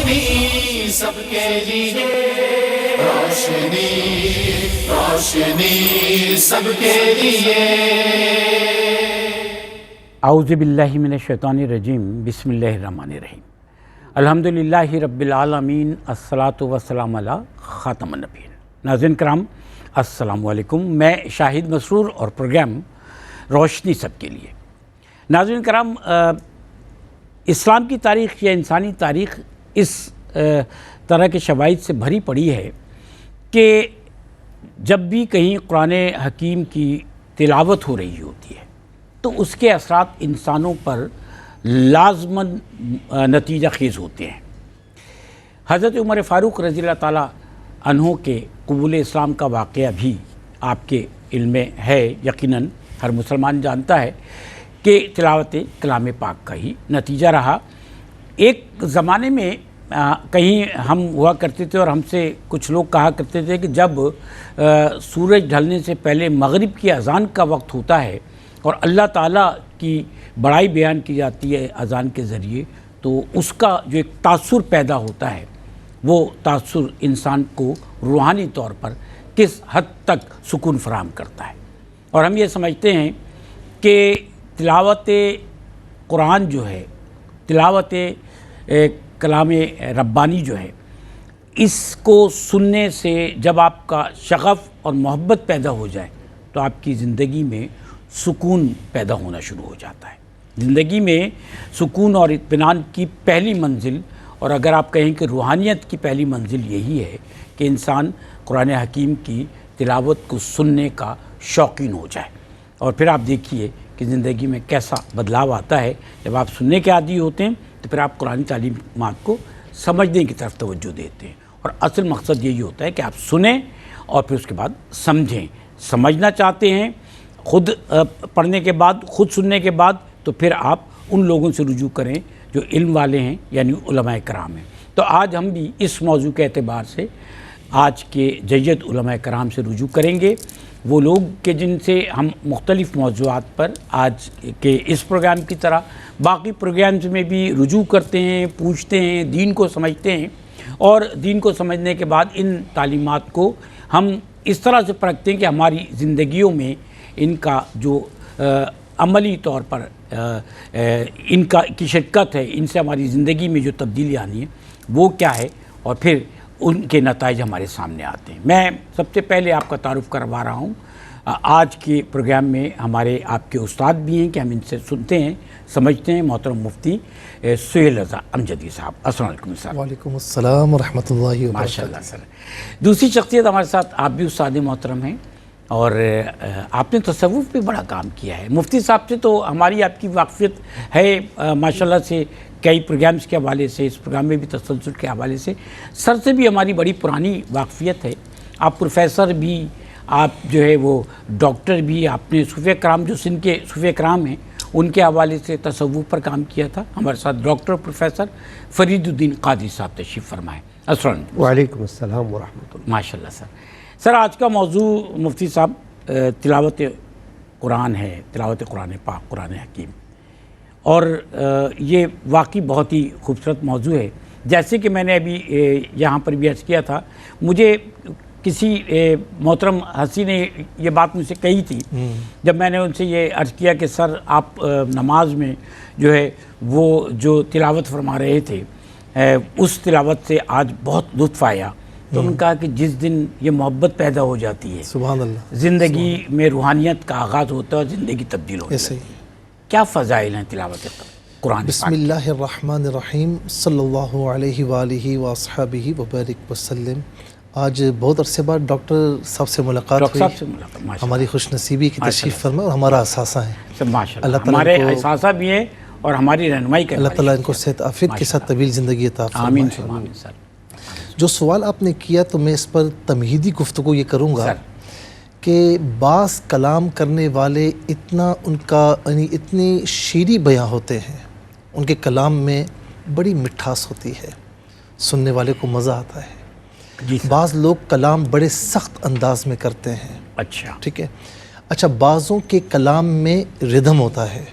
روشنی سب کے لیے، روشنی روشنی سب کے لیے۔ اعوذ باللہ من الشیطان الرجیم، بسم اللہ الرحمن الرحیم۔ الحمدللہ رب العالمین، الصلاۃ والسلام علی خاتم النبیین۔ ناظرین کرام السلام علیکم، میں شاہد مسرور اور پروگرام روشنی سب کے لیے۔ ناظرین کرام، اسلام کی تاریخ یا انسانی تاریخ اس طرح کے شواہد سے بھری پڑی ہے کہ جب بھی کہیں قرآن حکیم کی تلاوت ہو رہی ہوتی ہے تو اس کے اثرات انسانوں پر لازماً نتیجہ خیز ہوتے ہیں۔ حضرت عمر فاروق رضی اللہ تعالیٰ عنہ کے قبول اسلام کا واقعہ بھی آپ کے علم میں ہے، یقیناً ہر مسلمان جانتا ہے کہ تلاوت کلام پاک کا ہی نتیجہ رہا۔ ایک زمانے میں کہیں ہم ہوا کرتے تھے اور ہم سے کچھ لوگ کہا کرتے تھے کہ جب سورج ڈھلنے سے پہلے مغرب کی اذان کا وقت ہوتا ہے اور اللہ تعالیٰ کی بڑائی بیان کی جاتی ہے اذان کے ذریعے، تو اس کا جو ایک تاثر پیدا ہوتا ہے وہ تاثر انسان کو روحانی طور پر کس حد تک سکون فراہم کرتا ہے۔ اور ہم یہ سمجھتے ہیں کہ تلاوت قرآن جو ہے، تلاوت کلام ربانی جو ہے، اس کو سننے سے جب آپ کا شغف اور محبت پیدا ہو جائے تو آپ کی زندگی میں سکون پیدا ہونا شروع ہو جاتا ہے۔ زندگی میں سکون اور اطمینان کی پہلی منزل، اور اگر آپ کہیں کہ روحانیت کی پہلی منزل یہی ہے کہ انسان قرآن حکیم کی تلاوت کو سننے کا شوقین ہو جائے۔ اور پھر آپ دیکھیے کہ زندگی میں کیسا بدلاؤ آتا ہے جب آپ سننے کے عادی ہوتے ہیں، تو پھر آپ قرآن تعلیمات کو سمجھنے کی طرف توجہ دیتے ہیں۔ اور اصل مقصد یہی ہوتا ہے کہ آپ سنیں اور پھر اس کے بعد سمجھیں۔ سمجھنا چاہتے ہیں خود پڑھنے کے بعد، خود سننے کے بعد، تو پھر آپ ان لوگوں سے رجوع کریں جو علم والے ہیں، یعنی علماء کرام ہیں۔ تو آج ہم بھی اس موضوع کے اعتبار سے آج کے جید علماء کرام سے رجوع کریں گے، وہ لوگ کہ جن سے ہم مختلف موضوعات پر آج کے اس پروگرام کی طرح باقی پروگرامز میں بھی رجوع کرتے ہیں، پوچھتے ہیں، دین کو سمجھتے ہیں، اور دین کو سمجھنے کے بعد ان تعلیمات کو ہم اس طرح سے پرکھتے ہیں کہ ہماری زندگیوں میں ان کا جو عملی طور پر ان کی شرکت ہے، ان سے ہماری زندگی میں جو تبدیلی آنی ہے وہ کیا ہے، اور پھر ان کے نتائج ہمارے سامنے آتے ہیں۔ میں سب سے پہلے آپ کا تعارف کروا رہا ہوں۔ آج کے پروگرام میں ہمارے آپ کے استاد بھی ہیں کہ ہم ان سے سنتے ہیں، سمجھتے ہیں، محترم مفتی سہیل رضا امجدی صاحب۔ السلام علیکم صاحب۔ وعلیکم السلام ورحمۃ اللہ وبرکاتہ۔ ماشاء اللہ سر۔ دوسری شخصیت ہمارے ساتھ، آپ بھی استاد محترم ہیں اور آپ نے تصوف پہ بڑا کام کیا ہے۔ مفتی صاحب سے تو ہماری آپ کی واقفیت ہے ماشاء اللہ سے، کئی پروگرامز کے حوالے سے، اس پروگرام میں بھی تسلسل کے حوالے سے، سر سے بھی ہماری بڑی پرانی واقفیت ہے۔ آپ پروفیسر بھی، آپ جو ہے وہ ڈاکٹر بھی، آپ نے صوفیہ کرام جو سندھ کے صوفیہ کرام ہیں ان کے حوالے سے تصوف پر کام کیا تھا۔ ہمارے ساتھ ڈاکٹر پروفیسر فرید الدین قادری صاحب تشریف فرمائیں۔ السلام علیکم۔ وعلیکم السلام ورحمۃ اللہ۔ ماشاء اللہ سر۔ آج کا موضوع مفتی صاحب تلاوت قرآن ہے، تلاوت قرآن پاک، قرآن حکیم، اور یہ واقعی بہت ہی خوبصورت موضوع ہے۔ جیسے کہ میں نے ابھی یہاں پر بھی عرض کیا تھا، مجھے کسی محترم ہستی نے یہ بات مجھ سے کہی تھی جب میں نے ان سے یہ عرض کیا کہ سر آپ نماز میں جو ہے وہ جو تلاوت فرما رہے تھے، اس تلاوت سے آج بہت لطف آیا۔ تو انہوں نے کہا کہ جس دن یہ محبت پیدا ہو جاتی ہے، سبحان اللہ، زندگی میں روحانیت کا آغاز ہوتا ہے اور زندگی تبدیل ہو جاتی ہے۔ کیا فضائل ہیں تلاوت قرآن؟ بسم اللہ الرحمن الرحیم، صلی اللہ علیہ وآلہ وصحبہ وبارک وسلم۔ آج بہت عرصے بعد ڈاکٹر صاحب سے ملاقات ہوئی، ہماری خوش نصیبی کی تشریف فرما، اور ہمارا اثاثہ ہیں ماشاء اللہ، ہمارے اثاثہ بھی ہیں اور ہماری رہنمائی کریں۔ اللہ تعالیٰ ان کو صحت عافیت کے ساتھ طویل زندگی عطا فرمائے۔ آمین سر۔ جو سوال آپ نے کیا تو میں اس پر تمہیدی گفتگو یہ کروں گا کہ بعض کلام کرنے والے اتنا ان کا یعنی اتنی شیریں بیاں ہوتے ہیں، ان کے کلام میں بڑی مٹھاس ہوتی ہے، سننے والے کو مزہ آتا ہے۔ بعض لوگ کلام بڑے سخت انداز میں کرتے ہیں، اچھا ٹھیک ہے۔ اچھا، بعضوں کے کلام میں ردھم ہوتا ہے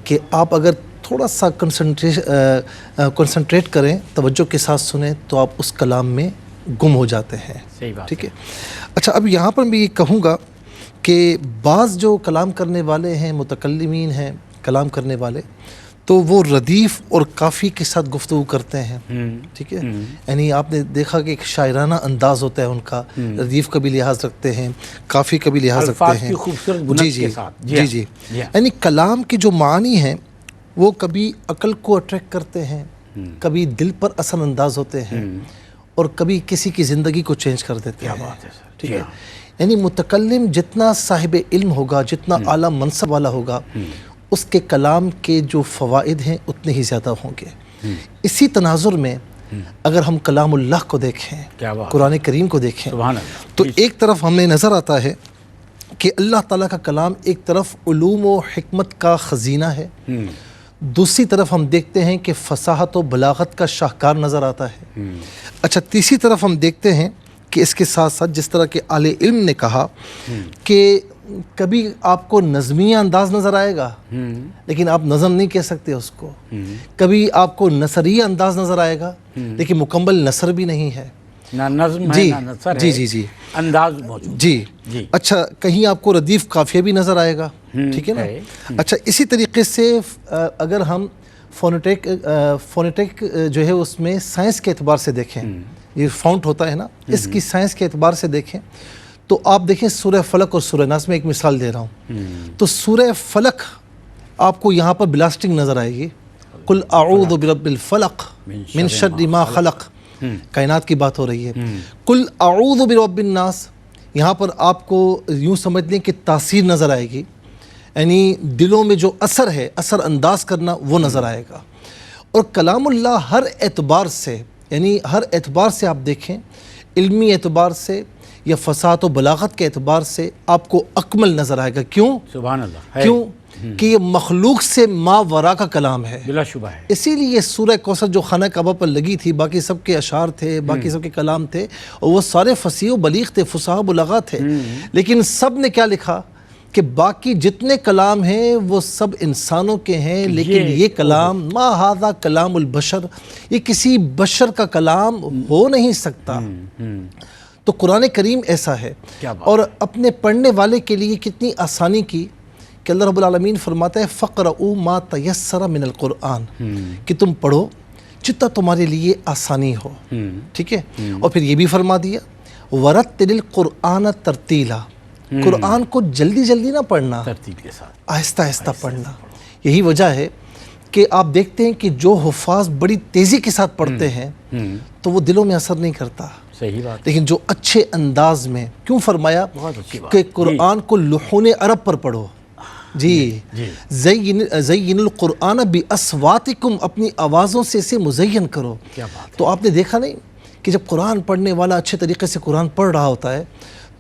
کہ آپ اگر تھوڑا سا کنسنٹریٹ کریں، توجہ کے ساتھ سنیں، تو آپ اس کلام میں گم ہو جاتے ہیں. صحیح بات ٹھیک ہے. اچھا، اب یہاں پر میں یہ کہوں گا کہ بعض جو کلام کرنے والے ہیں، متکلمین ہیں، کلام کرنے والے، تو وہ ردیف اور کافی کے ساتھ گفتگو کرتے ہیں. ٹھیک ہے. یعنی آپ نے دیکھا کہ ایک شاعرانہ انداز ہوتا ہے ان کا، ردیف کا بھی لحاظ رکھتے ہیں، کافی کا بھی لحاظ رکھتے الفاظ ہیں. کی خوبصورت بنت کے ساتھ. جی. یعنی کلام کے جو معنی ہیں وہ کبھی عقل کو اٹریکٹ کرتے ہیں، کبھی دل پر اثر انداز ہوتے ہیں، اور کبھی کسی کی زندگی کو چینج کر دیتے ہیں. کیا بات ہے سر. ٹھیک ہے. یعنی متکلم جتنا صاحب علم ہوگا، جتنا اعلیٰ منصب والا ہوگا، اس کے کلام کے جو فوائد ہیں اتنے ہی زیادہ ہوں گے. اسی تناظر میں اگر ہم کلام اللہ کو دیکھیں، قرآن کریم کو دیکھیں، تو ایک طرف ہمیں نظر آتا ہے کہ اللہ تعالیٰ کا کلام ایک طرف علوم و حکمت کا خزینہ ہے، دوسری طرف ہم دیکھتے ہیں کہ فصاحت و بلاغت کا شاہکار نظر آتا ہے. اچھا، تیسری طرف ہم دیکھتے ہیں کہ اس کے ساتھ ساتھ جس طرح کہ اہل علم نے کہا کہ کبھی آپ کو نظمیہ انداز نظر آئے گا لیکن آپ نظم نہیں کہہ سکتے اس کو، کبھی آپ کو نثریہ انداز نظر آئے گا لیکن مکمل نثر بھی نہیں ہے، نہ نظم ہے نہ نثر ہے، جی انداز موجود. جی. اچھا، کہیں آپ کو ردیف قافیہ بھی نظر آئے گا. ٹھیک ہے نا. اچھا، اسی طریقے سے اگر ہم فونیٹک جو ہے اس میں سائنس کے اعتبار سے دیکھیں، یہ فاؤنٹ ہوتا ہے نا، اس کی سائنس کے اعتبار سے دیکھیں تو آپ دیکھیں سورہ فلق اور سورہ ناس. میں ایک مثال دے رہا ہوں. تو سورہ فلق آپ کو یہاں پر بلاسٹنگ نظر آئے گی، قل اعوذ برب الفلق من شر ما خلق، کائنات کی بات ہو رہی ہے. قل اعوذ برب الناس، یہاں پر آپ کو یوں سمجھ لیں کہ تاثیر نظر آئے گی، یعنی دلوں میں جو اثر ہے، اثر انداز کرنا، وہ نظر آئے گا. اور کلام اللہ ہر اعتبار سے، یعنی ہر اعتبار سے آپ دیکھیں، علمی اعتبار سے یا فصاحت و بلاغت کے اعتبار سے آپ کو اکمل نظر آئے گا. کیوں؟ سبحان اللہ. کیوں؟ کہ یہ مخلوق سے ما ورا کا کلام ہے، بلا شبہ ہے. اسی لیے یہ سورہ کوثر جو خانہ کعبہ پر لگی تھی، باقی سب کے اشعار تھے، باقی سب کے کلام تھے، اور وہ سارے فصیح و بلیغ تھے، فصاح و بلاغہ تھے، لیکن سب نے کیا لکھا کہ باقی جتنے کلام ہیں وہ سب انسانوں کے ہیں، لیکن یہ کلام ما ھذا کلام البشر، یہ کسی بشر کا کلام ہو نہیں سکتا. تو قرآن کریم ایسا ہے. اور اپنے پڑھنے والے کے لیے کتنی آسانی کی کہ اللہ رب العالمین فرماتا ہے فَقْرَؤُوا مَا تَيَسَّرَ مِنَ الْقُرْآنِ، کہ تم پڑھو جتنا تمہارے لیے آسانی ہو. ٹھیک ہے. اور پھر یہ بھی فرما دیا وَرَتِّلِ الْقُرْآنَ تَرْتِیلًا، قرآن کو جلدی جلدی نہ پڑھنا، ترتیب کے ساتھ آہستہ آہستہ پڑھنا. یہی وجہ ہے کہ آپ دیکھتے ہیں کہ جو حفاظ بڑی تیزی کے ساتھ پڑھتے ہیں تو وہ دلوں میں اثر نہیں کرتا. صحیح بات. لیکن جو اچھے انداز میں، کیوں فرمایا کہ قرآن کو لحون عرب پر پڑھو. جی. زین القرآن باصواتکم، اپنی آوازوں سے اسے مزین کرو. تو آپ نے دیکھا نہیں کہ جب قرآن پڑھنے والا اچھے طریقے سے قرآن پڑھ رہا ہوتا ہے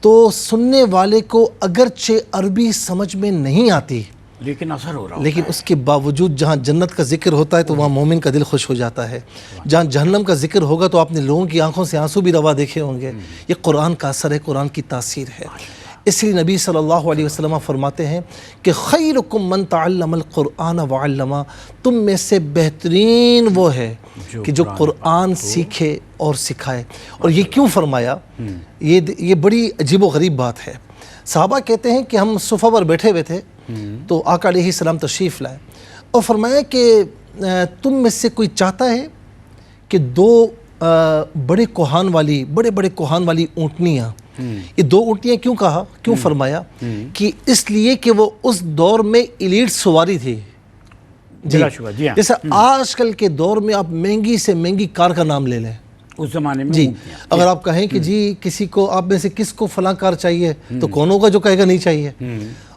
تو سننے والے کو اگرچہ عربی سمجھ میں نہیں آتی لیکن اثر ہو رہا، لیکن اس کے باوجود جہاں جنت کا ذکر ہوتا ہے تو وہاں مومن کا دل خوش ہو جاتا ہے. جہاں جہنم کا ذکر ہوگا تو آپ نے لوگوں کی آنکھوں سے آنسو بھی روا دیکھے ہوں گے. یہ قرآن کا اثر ہے، قرآن کی تاثیر ہے. اس لیے نبی صلی اللہ علیہ وسلم فرماتے ہیں کہ خیرکم من تعلم القرآن وعلمہ، تم میں سے بہترین وہ ہے کہ جو قرآن سیکھے اور سکھائے. اور یہ کیوں فرمایا؟ یہ بڑی عجیب و غریب بات ہے. صحابہ کہتے ہیں کہ ہم صفحہ پر بیٹھے ہوئے تھے تو آقا علیہ السلام تشریف لائے اور فرمایا کہ تم میں سے کوئی چاہتا ہے کہ دو بڑے کوہان والی اونٹنیاں، یہ دو اونٹنیاں کیوں کہا؟ کیوں فرمایا؟ کہ اس لیے کہ وہ اس دور میں ایلیٹ سواری تھی. جیسا آج کل کے دور میں آپ مہنگی سے مہنگی کار کا نام لے لیں، اس زمانے میں جی اگر آپ کہیں کہ جی کسی کو آپ میں سے کس کو فلاں کار چاہیے تو کون ہوگا جو کہے گا نہیں چاہیے.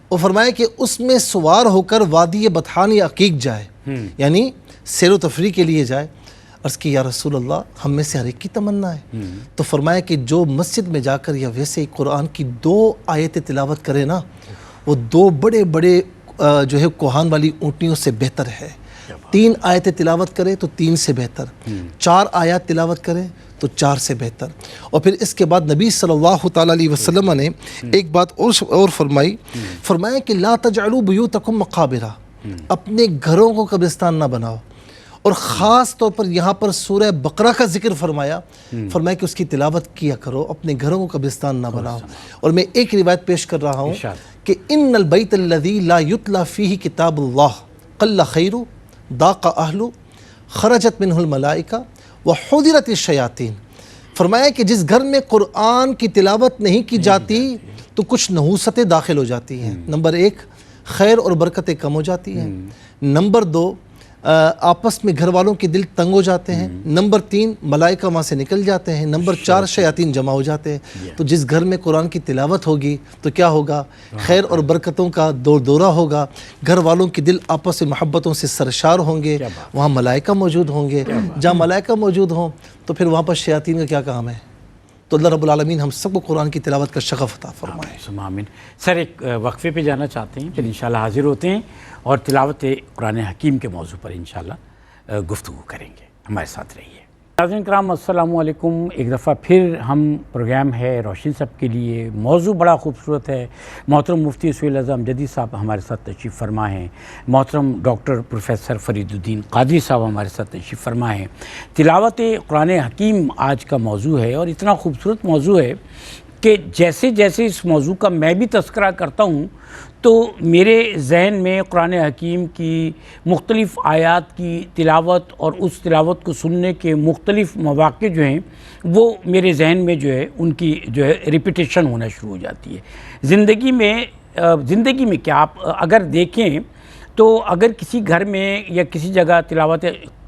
اور فرمایا کہ اس میں سوار ہو کر وادی بطحان یا عقیق جائے، یعنی سیر و تفریح کے لیے جائے. عرض کی یا رسول اللہ ہم میں سے ہر ایک کی تمنا ہے. تو فرمایا کہ جو مسجد میں جا کر یا ویسے ہی قرآن کی 2 آیتیں تلاوت کرے نا، وہ 2 بڑے جو ہے کوہان والی اونٹنیوں سے بہتر ہے. 3 آیتیں تلاوت کرے تو 3 سے بہتر، 4 آیات تلاوت کرے تو 4 سے بہتر. اور پھر اس کے بعد نبی صلی اللہ تعالیٰ علیہ وسلم نے ایک بات اور فرمایا کہ لا تجعلوا بیوتکم مقابرہ، اپنے گھروں کو قبرستان نہ بناؤ. اور خاص طور پر یہاں پر سورہ بقرہ کا ذکر فرمایا کہ اس کی تلاوت کیا کرو, اپنے گھروں کو قبرستان نہ بناؤ. اور میں ایک روایت پیش کر رہا ہوں کہ ان البیت الذی لا یتلی فیہ کتاب اللہ قل خیر ضاق اہلہ خرجت منہ الملائکہ وحضرت الشیاطین. فرمایا کہ جس گھر میں قرآن کی تلاوت نہیں کی جاتی تو کچھ نحوستیں داخل ہو جاتی ہیں. نمبر 1 خیر اور برکتیں کم ہو جاتی ہیں. نمبر 2 آپس میں گھر والوں کے دل تنگ ہو جاتے ہیں. نمبر 3 ملائکہ وہاں سے نکل جاتے ہیں. نمبر 4 شیاطین جمع ہو جاتے ہیں. تو جس گھر میں قرآن کی تلاوت ہوگی تو کیا ہوگا؟ خیر اور برکتوں کا دور دورہ ہوگا. گھر والوں کے دل آپس میں محبتوں سے سرشار ہوں گے. وہاں ملائکہ موجود ہوں گے. جہاں ملائکہ موجود ہوں تو پھر وہاں پر شیاطین کا کیا کام ہے؟ تو اللہ رب العالمین ہم سب کو قرآن کی تلاوت کا شغف عطا فرمائے. آمین. سر ایک وقفے پہ جانا چاہتے ہیں, پھر انشاءاللہ حاضر ہوتے ہیں اور تلاوت قرآن حکیم کے موضوع پر انشاءاللہ گفتگو کریں گے. ہمارے ساتھ رہیے. ناظرین کرام السلام علیکم. ایک دفعہ پھر ہم پروگرام ہے روشن صاحب کے لیے. موضوع بڑا خوبصورت ہے. محترم مفتی سہیل اعظم جدید صاحب ہمارے ساتھ تشریف فرما ہیں. محترم ڈاکٹر پروفیسر فرید الدین قادری صاحب ہمارے ساتھ تشریف فرما ہیں. تلاوت قرآن حکیم آج کا موضوع ہے اور اتنا خوبصورت موضوع ہے کہ جیسے جیسے اس موضوع کا میں بھی تذکرہ کرتا ہوں تو میرے ذہن میں قرآن حکیم کی مختلف آیات کی تلاوت اور اس تلاوت کو سننے کے مختلف مواقع جو ہیں وہ میرے ذہن میں جو ہے ان کی جو ہے ریپیٹیشن ہونا شروع ہو جاتی ہے. زندگی میں کیا آپ اگر دیکھیں تو اگر کسی گھر میں یا کسی جگہ تلاوت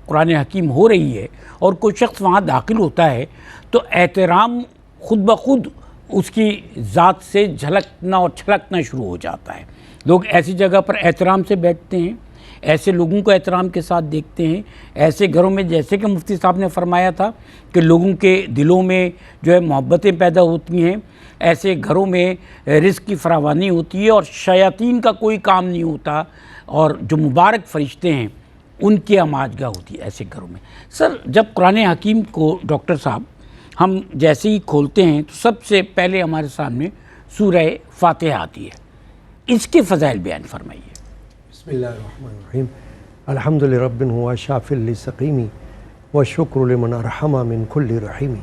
قرآن حکیم ہو رہی ہے اور کوئی شخص وہاں داخل ہوتا ہے تو احترام خود بخود اس کی ذات سے جھلکنا اور چھلکنا شروع ہو جاتا ہے. لوگ ایسی جگہ پر احترام سے بیٹھتے ہیں, ایسے لوگوں کو احترام کے ساتھ دیکھتے ہیں. ایسے گھروں میں جیسے کہ مفتی صاحب نے فرمایا تھا کہ لوگوں کے دلوں میں جو ہے محبتیں پیدا ہوتی ہیں, ایسے گھروں میں رزق کی فراوانی ہوتی ہے اور شیاطین کا کوئی کام نہیں ہوتا اور جو مبارک فرشتے ہیں ان کی آماجگاہ ہوتی ہے ایسے گھروں میں. سر جب قرآن حکیم کو ڈاکٹر صاحب ہم جیسے ہی کھولتے ہیں تو سب سے پہلے ہمارے سامنے سورہ فاتحہ آتی ہے. اس کے فضائل بیان فرمائیے. بسم اللہ الرحمن الرحیم. الحمد لرب ہوا شافی لسقیمی والشکر لمن ارحم من کل رحیمی.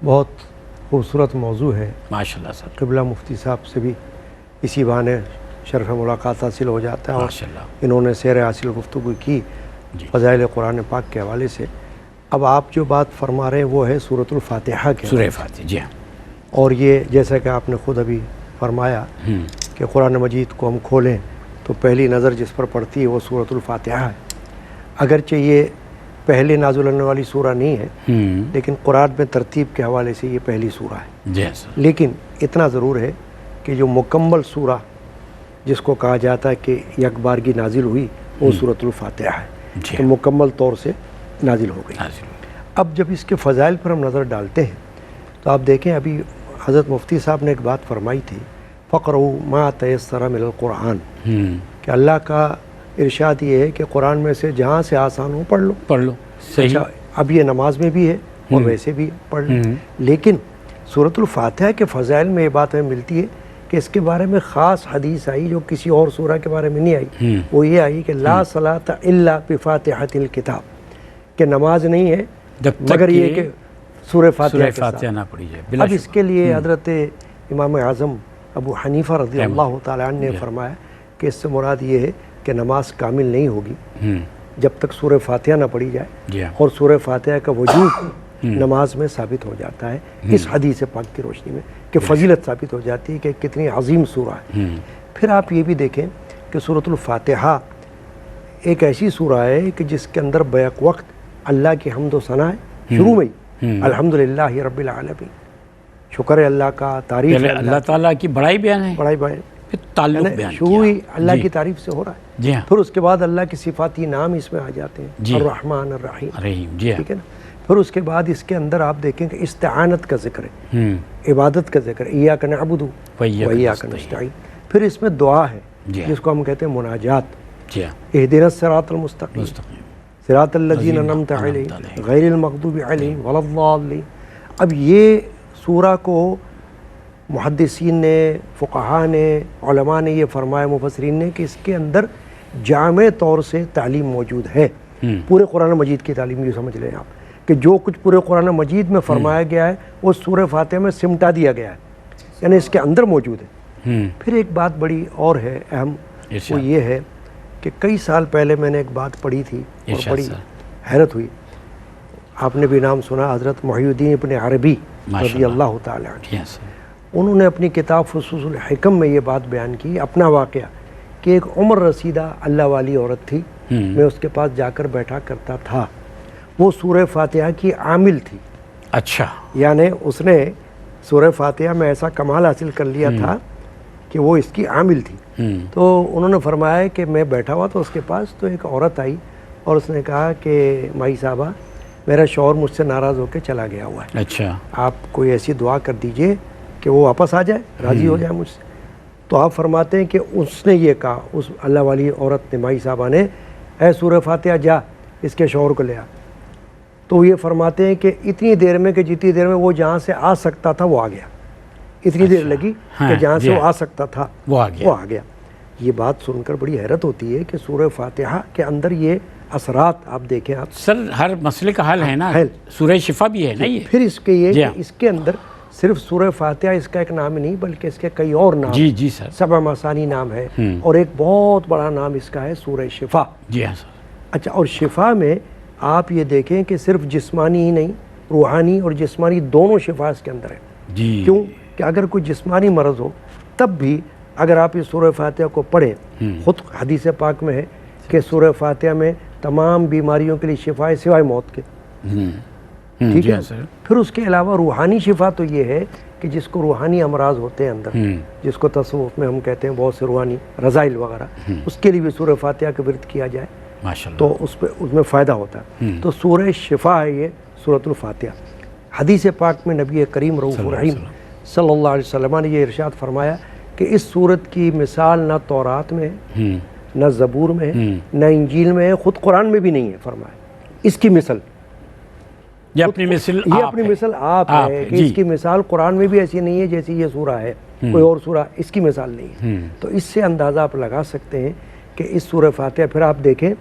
بہت خوبصورت موضوع ہے ماشاءاللہ سر. قبلہ مفتی صاحب سے بھی اسی بہانے شرف ملاقات حاصل ہو جاتا ہے اور ماشاءاللہ انہوں نے سیر حاصل گفتگو کی فضائل قرآن پاک کے حوالے سے. اب آپ جو بات فرما رہے ہیں وہ ہے سورۃ الفاتحہ کے سورہ فاتحہ. جی ہاں. اور یہ جیسا کہ آپ نے خود ابھی فرمایا کہ قرآن مجید کو ہم کھولیں تو پہلی نظر جس پر پڑتی ہے وہ سورۃ الفاتحہ ہے. اگرچہ یہ پہلے نازل ہونے والی سورہ نہیں ہے لیکن قرآن میں ترتیب کے حوالے سے یہ پہلی سورہ ہے. جی سر. لیکن اتنا ضرور ہے کہ جو مکمل سورہ جس کو کہا جاتا ہے کہ یک بارگی نازل ہوئی وہ سورۃ الفاتحہ ہے کہ مکمل طور سے نازل ہو گئی. اب جب اس کے فضائل پر ہم نظر ڈالتے ہیں تو آپ دیکھیں ابھی حضرت مفتی صاحب نے ایک بات فرمائی تھی فقرؤ ما تیسر من القرآن کہ اللہ کا ارشاد یہ ہے کہ قرآن میں سے جہاں سے آسان ہو پڑھ لو. صحیح. اب یہ نماز میں بھی ہے اور ویسے بھی پڑھ لو. لیکن سورۃ الفاتحہ کے فضائل میں یہ بات ہمیں ملتی ہے کہ اس کے بارے میں خاص حدیث آئی جو کسی اور سورہ کے بارے میں نہیں آئی. وہ یہ آئی کہ لا صلاۃ الا بفاتحۃ الکتاب کہ نماز نہیں ہے مگر یہ کہ سورہ فاتحہ نہ پڑھی جائے. اب اس کے لیے حضرت امام اعظم ابو حنیفہ رضی اللہ تعالیٰ عنہ نے فرمایا کہ اس سے مراد یہ ہے کہ نماز کامل نہیں ہوگی جب تک سورہ فاتحہ نہ پڑھی جائے اور سورہ فاتحہ کا وجود نماز میں ثابت ہو جاتا ہے اس حدیث پاک کی روشنی میں کہ فضیلت ثابت ہو جاتی ہے کہ کتنی عظیم سورہ ہے. پھر آپ یہ بھی دیکھیں کہ سورۃ الفاتحہ ایک ایسی سورہ ہے کہ جس کے اندر بیک وقت اللہ کی حمد و ثنا ہے. شروع میں الحمدللہ رب العالمین شکر ہے اللہ کا, تعریف پہلے اللہ تعالیٰ کی بڑائی بیان ہے, بڑائی بیان, پھر تعلق بیان شروع ہی اللہ کی تعریف سے ہو رہا ہے. جی ہاں. پھر اس کے بعد اللہ کی صفاتی نام اس میں آ جاتے ہیں الرحمن الرحیم. جی ٹھیک ہے نا. پھر اس کے بعد اس کے اندر آپ دیکھیں کہ استعانت کا ذکر ہے, عبادت کا ذکر ہے, ایاک نعبد و ایاک نستعین. پھر اس میں دعا ہے جس کو ہم کہتے ہیں مناجات. اہدنا الصراط المستقیم صراط الذین انعمت علیہم غیر المغضوب علیہم ولا الضالین. اب یہ سورہ کو محدثین نے, فقہاء نے, علماء نے یہ فرمایا, مفسرین نے کہ اس کے اندر جامع طور سے تعلیم موجود ہے. پورے قرآن مجید کی تعلیم یہ سمجھ لیں آپ کہ جو کچھ پورے قرآن مجید میں فرمایا گیا ہے وہ سورہ فاتحہ میں سمٹا دیا گیا ہے، یعنی اس کے اندر موجود ہے. پھر ایک بات بڑی اور ہے اہم، وہ یہ ہے کہ کئی سال پہلے میں نے ایک بات پڑھی تھی اور بڑی حیرت ہوئی. آپ نے بھی نام سنا حضرت محی الدین ابن عربی رضی اللہ تعالی عنہ. انہوں نے اپنی کتاب فصوص الحکم میں یہ بات بیان کی، اپنا واقعہ، کہ ایک عمر رسیدہ اللہ والی عورت تھی، میں اس کے پاس جا کر بیٹھا کرتا تھا. وہ سورہ فاتحہ کی عامل تھی. اچھا. یعنی اس نے سورہ فاتحہ میں ایسا کمال حاصل کر لیا تھا کہ وہ اس کی عامل تھی. تو انہوں نے فرمایا کہ میں بیٹھا ہوا تو اس کے پاس تو ایک عورت آئی اور اس نے کہا کہ مائی صاحبہ میرا شوہر مجھ سے ناراض ہو کے چلا گیا ہوا ہے، اچھا آپ کوئی ایسی دعا کر دیجئے کہ وہ واپس آ جائے، راضی ہو جائے مجھ سے. تو آپ فرماتے ہیں کہ اس نے یہ کہا، اس اللہ والی عورت نے، مائی صاحبہ نے، اے سورہ فاتحہ جا اس کے شوہر کو لے آ. تو یہ فرماتے ہیں کہ اتنی دیر میں کہ جتنی دیر میں وہ جہاں سے آ سکتا تھا وہ آ گیا. اتنی دیر لگی کہ جہاں سے وہ آ سکتا تھا وہ آ گیا. یہ بات سن کر بڑی حیرت ہوتی ہے کہ سورہ فاتحہ کے اندر یہ اثرات آپ دیکھیں. آپ سر ہر مسئلے کا حل ہے نا، سورہ شفا بھی ہے نا یہ. پھر اس کے یہ کہ اس کے اندر صرف سورہ فاتحہ اس کا ایک نام ہی نہیں بلکہ اس کے کئی اور نام. جی سر. 7 مثانی نام ہے اور ایک بہت بڑا نام اس کا ہے سورہ شفا. جی ہاں سر. اچھا، اور شفا میں آپ یہ دیکھیں کہ صرف جسمانی ہی نہیں، روحانی اور جسمانی دونوں شفا اس کے اندر ہے. جی. کیوں کہ اگر کوئی جسمانی مرض ہو تب بھی اگر آپ اس سورہ فاتحہ کو پڑھیں، خود حدیث پاک میں ہے کہ سورہ فاتحہ میں تمام بیماریوں کے لیے شفا ہے سوائے موت کے. ٹھیک ہے. پھر اس کے علاوہ روحانی شفا تو یہ ہے کہ جس کو روحانی امراض ہوتے ہیں اندر، جس کو تصوف میں ہم کہتے ہیں بہت سے روحانی رذائل وغیرہ، اس کے لیے بھی سورہ فاتحہ کا ورد کیا جائے تو اس میں فائدہ ہوتا ہے. تو سورہ شفا ہے یہ سورۃ الفاتحہ. حدیث پاک میں نبی کریم رؤوف الرحیم صلی اللہ علیہ وسلم نے یہ ارشاد فرمایا کہ اس سورت کی مثال نہ تورات میں ہے، نہ زبور میں ہے، نہ انجیل میں ہے، خود قرآن میں بھی نہیں ہے. فرمایا اس کی مثل یہ اپنی مثل آپ ہے کہ اس کی مثال قرآن میں بھی ایسی نہیں ہے جیسی یہ سورہ ہے، کوئی اور سورہ اس کی مثال نہیں ہے. تو اس سے اندازہ آپ لگا سکتے ہیں کہ اس سورہ فاتحہ، پھر آپ دیکھیں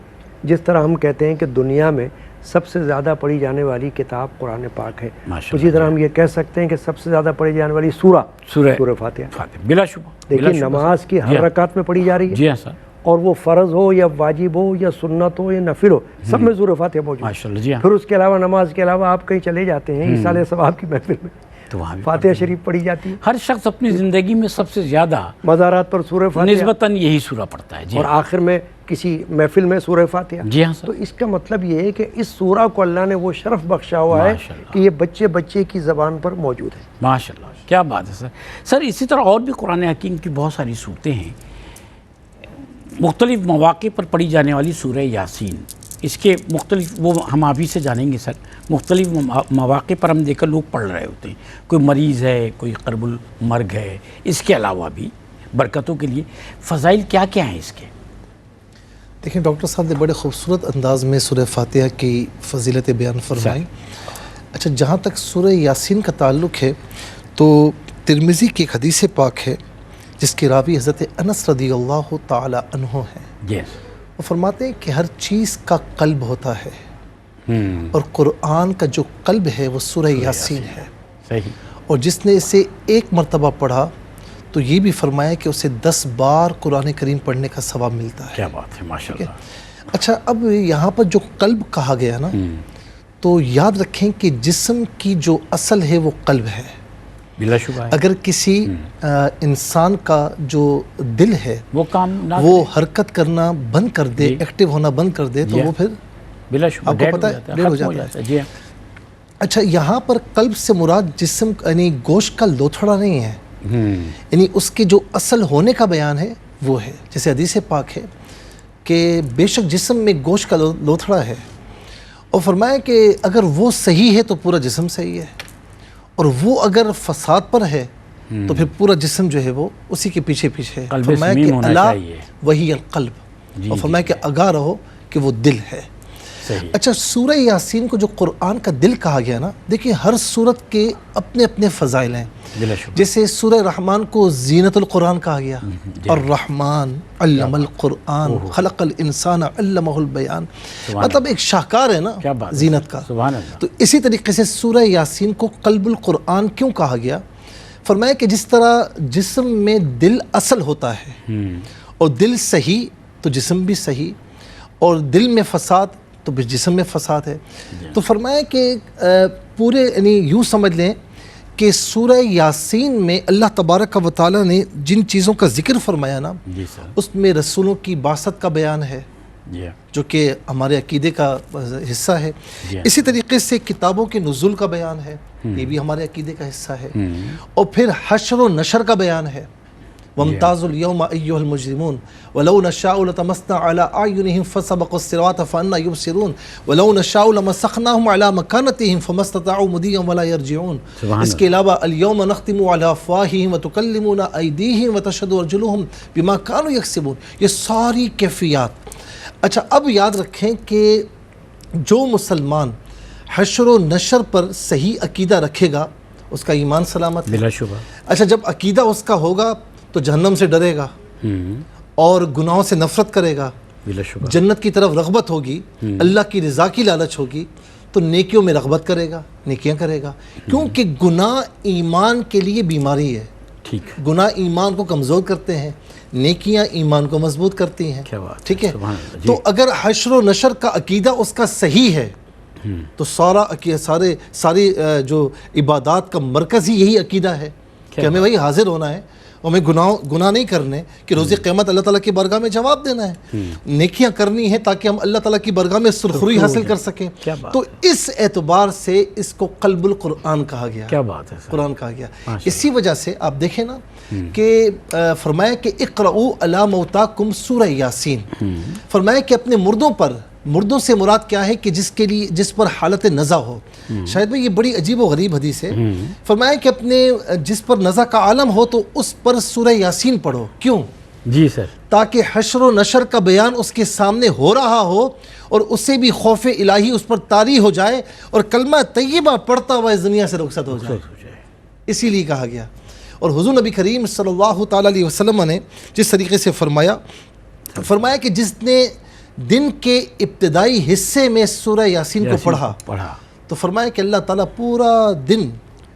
جس طرح ہم کہتے ہیں کہ دنیا میں سب سے زیادہ پڑھی جانے والی کتاب قرآن پاک ہے، اسی طرح ہم یہ کہہ سکتے ہیں کہ سب سے زیادہ پڑھی جانے والی سورہ فاتحہ بلا شبہ. دیکھیں نماز کی ہر رکعت میں پڑھی جا رہی ہے. جی ہاں سر. اور وہ فرض ہو یا واجب ہو یا سنت ہو یا نفل ہو، سب میں سورہ فاتحہ موجود ہے. پھر اس کے علاوہ نماز کے علاوہ آپ کہیں چلے جاتے ہیں ایصال ثواب کی محفل میں تو وہاں فاتحہ شریف پڑھی جاتی ہے. ہر شخص اپنی زندگی میں سب سے زیادہ مزارات پر سورہ فاتحہ نسبتاً یہی سورہ پڑھتا ہے. اور آخر میں کسی محفل میں سورہ فاتحہ. جی ہاں سر. تو اس کا مطلب یہ ہے کہ اس سورہ کو اللہ نے وہ شرف بخشا ہوا ہے کہ یہ بچے کی زبان پر موجود ہے. ماشاءاللہ، کیا بات ہے سر. سر اسی طرح اور بھی قرآن حکیم کی بہت ساری صورتیں ہیں. مختلف مواقع پر پڑھی جانے والی سورہ یاسین، اس کے مختلف وہ ہم آپ ہی سے جانیں گے سر. مختلف مواقع پر ہم دیکھ کر لوگ پڑھ رہے ہوتے ہیں، کوئی مریض ہے، کوئی قرب المرگ ہے، اس کے علاوہ بھی برکتوں کے لیے فضائل کیا کیا ہیں اس کے؟ دیکھیں ڈاکٹر صاحب نے بڑے خوبصورت انداز میں سورہ فاتحہ کی فضیلت بیان فرمائی. اچھا، جہاں تک سورہ یاسین کا تعلق ہے تو ترمذی کی ایک حدیث پاک ہے جس کی راوی حضرت انس رضی اللہ تعالی عنہ ہے. وہ فرماتے ہیں کہ ہر چیز کا قلب ہوتا ہے اور قرآن کا جو قلب ہے وہ سورہ یاسین ہے. صحیح. اور جس نے اسے ایک مرتبہ پڑھا تو یہ بھی فرمایا کہ اسے 10 بار قرآن کریم پڑھنے کا ثواب ملتا ہے. کیا بات ہے، ماشاءاللہ. اچھا، اب یہاں پر جو قلب کہا گیا نا، تو یاد رکھیں کہ جسم کی جو اصل ہے وہ قلب ہے. بلا شبہ ہے. اگر کسی انسان کا جو دل ہے وہ کام نہ وہ حرکت کرنا بند کر دے، ایکٹیو ہونا بند کر دے، تو وہ پھر بلا شبہ آپ کو پتہ ہے ڈیڈ ہو جاتا ہے. جی. اچھا، یہاں پر قلب سے مراد جسم یعنی گوشت کا لوتھڑا نہیں ہے، یعنی اس کے جو اصل ہونے کا بیان ہے وہ ہے. جیسے حدیث پاک ہے کہ بے شک جسم میں گوشت کا لوتھڑا ہے، اور فرمایا کہ اگر وہ صحیح ہے تو پورا جسم صحیح ہے، اور وہ اگر فساد پر ہے تو پھر پورا جسم جو ہے وہ اسی کے پیچھے ہے. فرمایا کہ الا وہی القلب، اور فرمایا کہ آگاہ رہو کہ وہ دل ہے. اچھا سورہ یاسین کو جو قرآن کا دل کہا گیا نا، دیکھیں ہر سورت کے اپنے اپنے فضائل ہیں. جیسے سورہ رحمان کو زینت القرآن کہا گیا، الرحمن علم القرآن خلق الانسان علمہ البیان، مطلب ایک شاہکار ہے نا زینت کا. تو اسی طریقے سے سورہ یاسین کو قلب القرآن کیوں کہا گیا؟ فرمایا کہ جس طرح جسم میں دل اصل ہوتا ہے اور دل صحیح تو جسم بھی صحیح، اور دل میں فساد تو جسم میں فساد ہے. تو فرمایا کہ پورے یعنی یوں سمجھ لیں کہ سورہ یاسین میں اللہ تبارک و تعالیٰ نے جن چیزوں کا ذکر فرمایا نا، اس میں رسولوں کی بعثت کا بیان ہے جو کہ ہمارے عقیدے کا حصہ ہے. اسی طریقے سے کتابوں کے نزول کا بیان ہے، یہ بھی ہمارے عقیدے کا حصہ ہے. اور پھر حشر و نشر کا بیان ہے، وَامْتَازُوا الْيَوْمَ أَيُّهَا الْمُجْرِمُونَ وَلَوْ نَشَاءُ لَطَمَسْنَا عَلَىٰ أَعْيُنِهِمْ فَاسْتَبَقُوا الصِّرَاطَ فَأَنَّىٰ يُبْصِرُونَ وَلَوْ نَشَاءُ لَمَسَخْنَاهُمْ عَلَىٰ مَكَانَتِهِمْ فَمَا اسْتَطَاعُوا مُضِيًّا وَلَا يَرْجِعُونَ. اس کے علاوہ الْيَوْمَ نَخْتِمُ عَلَىٰ أَفْوَاهِهِمْ وَتُكَلِّمُنَا أَيْدِيهِمْ وَتَشْهَدُ أَرْجُلُهُمْ بِمَا كَانُوا يَكْسِبُونَ. یہ ساری کیفیات. اچھا اب یاد رکھیں کہ جو مسلمان حشر و نشر پر صحیح عقیدہ رکھے گا اس کا ایمان سلامت ہے بلا شبہ. اچھا جب عقیدہ اس کا ہوگا تو جہنم سے ڈرے گا اور گناہوں سے نفرت کرے گا، بلا شبہ جنت کی طرف رغبت ہوگی، اللہ کی رضا کی لالچ ہوگی تو نیکیوں میں رغبت کرے گا، نیکیاں کرے گا. کیونکہ گناہ ایمان کے لیے بیماری ہے. ٹھیک. گناہ ایمان کو کمزور کرتے ہیں، نیکیاں ایمان کو مضبوط کرتی ہیں. ٹھیک ہے. تو اگر حشر و نشر کا عقیدہ اس کا صحیح ہے تو ساری جو عبادات کا مرکز ہی یہی عقیدہ ہے کہ ہمیں وہی حاضر ہونا ہے، ہمیں گناہ نہیں کرنے کہ روز قیامت اللہ تعالیٰ کی بارگاہ میں جواب دینا ہے، نیکیاں کرنی ہے تاکہ ہم اللہ تعالیٰ کی بارگاہ میں سرخروئی حاصل کر سکیں. تو اس اعتبار سے اس کو قلب القرآن کہا گیا. کیا بات ہے، قرآن کہا گیا. اسی وجہ سے آپ دیکھیں نا کہ فرمایا کہ اقرؤوا علی موتاکم سورہ یاسین. فرمایا کہ اپنے مردوں سے مراد کیا ہے کہ جس پر حالت نزع ہو. شاید میں یہ بڑی عجیب و غریب حدیث ہے. فرمایا کہ اپنے جس پر نزع کا عالم ہو تو اس پر سورہ یاسین پڑھو. کیوں؟ جی سر. تاکہ حشر و نشر کا بیان اس کے سامنے ہو رہا ہو اور اسے بھی خوف الہی اس پر طاری ہو جائے اور کلمہ طیبہ پڑھتا ہوا اس دنیا سے رخصت ہو جائے. اسی لیے کہا گیا. اور حضور نبی کریم صلی اللہ تعالیٰ علیہ وسلم نے جس طریقے سے فرمایا کہ جس نے دن کے ابتدائی حصے میں سورہ یاسین کو پڑھا تو فرمایا کہ اللہ تعالیٰ پورا دن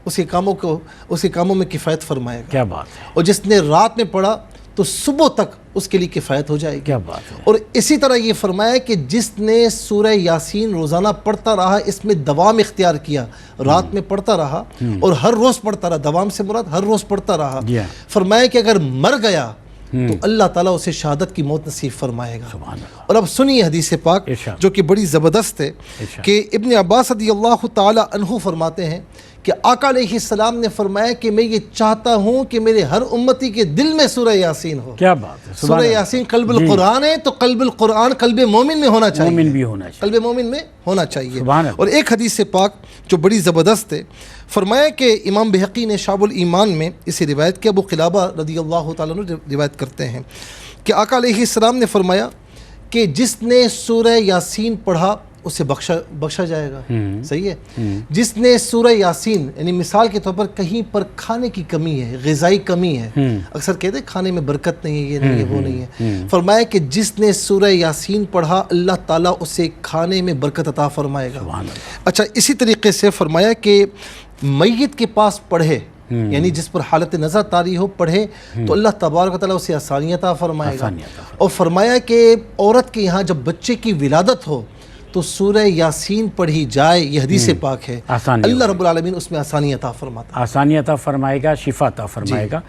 اسی کاموں میں کفایت فرمائے گا. کیا بات ہے. اور جس نے رات میں پڑھا تو صبح تک اس کے لیے کفایت ہو جائے گی. کیا بات ہے. اور اسی طرح یہ فرمایا کہ جس نے سورہ یاسین روزانہ پڑھتا رہا، اس میں دوام اختیار کیا، رات میں پڑھتا رہا اور ہر روز پڑھتا رہا، دوام سے مراد ہر روز پڑھتا رہا، فرمایا کہ اگر مر گیا تو اللہ تعالیٰ اسے شہادت کی موت نصیب فرمائے گا. اور اب سنیے حدیث پاک جو کہ بڑی زبردست ہے کہ ابن عباس رضی اللہ تعالیٰ عنہ فرماتے ہیں کہ آقا علیہ السلام نے فرمایا کہ میں یہ چاہتا ہوں کہ میرے ہر امتی کے دل میں سورہ یاسین ہو. کیا بات ہے. سورہ یاسین قلب القرآن ہے تو قلب القرآن قلب مومن میں ہونا چاہیے. مومن بھی ہونا چاہیے. قلب مومن میں ہونا چاہیے. اور ایک حدیث پاک جو بڑی زبردست ہے، فرمایا کہ امام بہقی نے شعب الایمان میں اسے روایت کیا، ابو قلابہ رضی اللہ تعالیٰ عنہ روایت کرتے ہیں کہ آقا علیہ السلام نے فرمایا کہ جس نے سورہ یاسین پڑھا اسے بخشا جائے گا. صحیح ہے. جس نے سورہ یاسین یعنی مثال کے طور پر کہیں پر کھانے کی کمی ہے، غذائی کمی ہے، اکثر کہتے ہیں کھانے میں برکت نہیں ہے، یہ نہیں ہے، وہ نہیں ہے، فرمایا کہ جس نے سورہ یاسین پڑھا اللہ تعالیٰ اسے کھانے میں برکت عطا فرمائے گا. اچھا اسی طریقے سے فرمایا کہ میت کے پاس پڑھے، یعنی جس پر حالت نظر طاری ہو پڑھے تو اللہ تبارک و تعالیٰ اسے آسانیاں عطا فرمائے گا. اور فرمایا کہ عورت کے یہاں جب بچے کی ولادت ہو تو سورہ یاسین پڑھی جائے، یہ حدیث پاک ہے، اللہ رب العالمین اس میں آسانی عطا فرماتا ہے. آسانی عطا فرمائے گا، شفا عطا فرمائے گا.